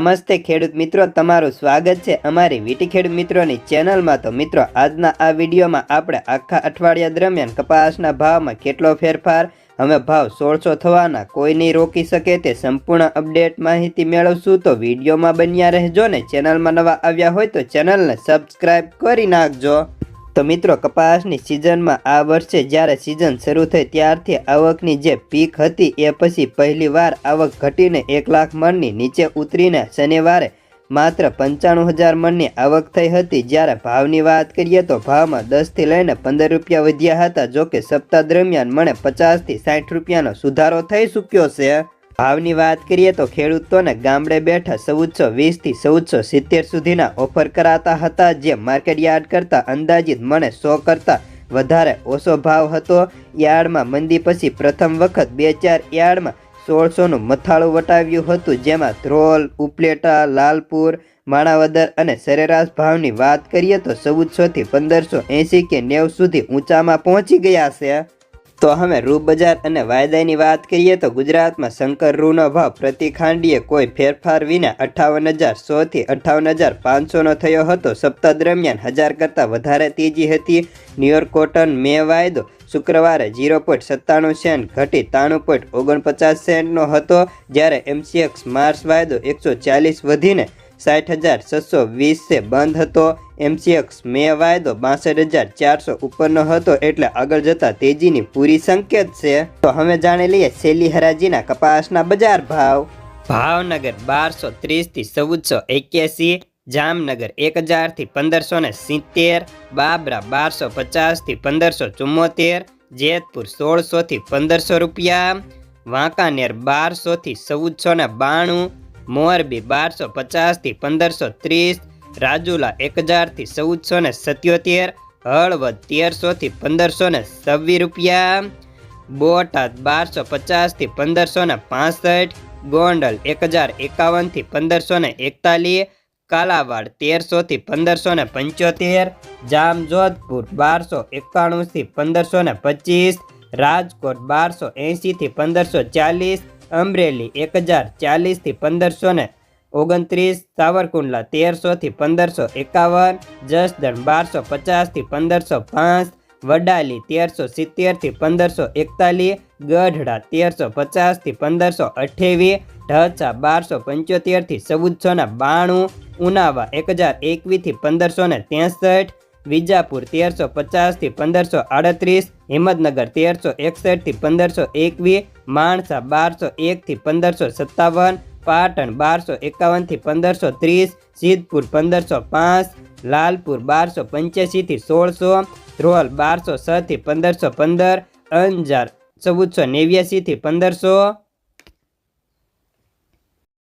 નમસ્તે ખેડૂત મિત્રો, તમારું સ્વાગત છે અમારી વીટી ખેડૂત મિત્રોની ચેનલમાં। તો મિત્રો, આજના આ વિડીયોમાં આપણે આખા અઠવાડિયા દરમિયાન કપાસના ભાવમાં કેટલો ફેરફાર, હવે ભાવ 1600 થવાના કોઈ નહીં રોકી શકે તે સંપૂર્ણ અપડેટ માહિતી મેળવશું। તો વિડીયોમાં બન્યા રહેજો ને ચેનલમાં નવા આવ્યા હોય તો ચેનલને સબસ્ક્રાઇબ કરી નાખજો। તો મિત્રો, કપાસની સિઝનમાં આ વર્ષે જ્યારે સિઝન શરૂ થઈ ત્યારથી આવકની જે પીક હતી એ પછી પહેલીવાર આવક ઘટીને 1 લાખ મણની નીચે ઉતરીને શનિવારે માત્ર 95,000 મણની આવક થઈ હતી। જ્યારે ભાવની વાત કરીએ તો ભાવમાં 10 થી લઈને 15 રૂપિયા વધ્યા હતા। જોકે સપ્તાહ દરમિયાન મણે 50 થી 60 રૂપિયાનો સુધારો થઈ ચૂક્યો છે। ભાવની વાત કરીએ તો ખેડૂતોને ગામડે બેઠા 1420 થી 1470 સુધીના ઓફર કરાતા હતા, જે માર્કેટ યાર્ડ કરતાં અંદાજિત મણે 100 કરતાં વધારે ઓછો ભાવ હતો। યાર્ડમાં મંદી પછી પ્રથમ વખત 2-4 યાર્ડમાં 1600નું મથાળું વટાવ્યું હતું, જેમાં ધ્રોલ, ઉપલેટા, લાલપુર, માણાવદર અને સરેરાશ ભાવની વાત કરીએ તો 1400 થી 1580 કે 90 સુધી ઊંચામાં પહોંચી ગયા છે। તો હવે રૂ બજાર અને વાયદાની વાત કરીએ તો ગુજરાતમાં શંકર રૂનો ભાવ પ્રતિ ખાંડીએ કોઈ ફેરફાર વિના 58,100 થી 58,500નો થયો હતો। સપ્તાહ દરમિયાન 1000 કરતાં વધારે તેજી હતી। ન્યુયોર્ક કોટન મે વાયદો શુક્રવારે 0.97 સેન્ટ ઘટી 93.49 સેન્ટનો હતો, જ્યારે MCX માર્ચ વાયદો 140 વધીને 60,620 બંધ હતો। MCX મે વાયદો 62,400 ઉપરનો હતો, એટલે આગળ જતા તેજીની પૂરી સંકેત છે। તો હવે જાણી લઈએ છેલ્લી હરાજીના કપાસના બજાર ભાવ। ભાવનગર 1230 થી 1481, જામનગર 1000 થી 1570, બાબરા 1250 થી 1574, જેતપુર 1600 થી 1500 રૂપિયા, વાંકાનેર 1200 થી 1492, મોરબી 1250 થી 1530, રાજુલા 1000 થી 1477, હળવદ 1300 થી 1526 રૂપિયા, બોટાદ 1250 થી 1565, ગોંડલ 1051 થી 1541, કાલાવાડ 1300 થી 1575, જામજોધપુર 1291 થી 1525, રાજકોટ 1280 થી 1540, અમરેલી 1040 થી 1529, સાવરકુંડલા 1300 થી 1551, જસદણ 1250 થી 1505, વડાલી 1370 થી 1541, ગઢડા 1350 થી 1528, ઢચા 1275 થી 1492, ઉનાવા 1021 થી 1563, વિજાપુર 1350 થી 1538, હિંમતનગર 1361 થી 1521, માણસા 1201 થી 1557, પાટણ 1251 થી 1530, સિદ્ધપુર 1505, લાલપુર 1285 થી 1600, ધ્રોલ 1206 થી 1515, અંજાર 1489 થી 1500।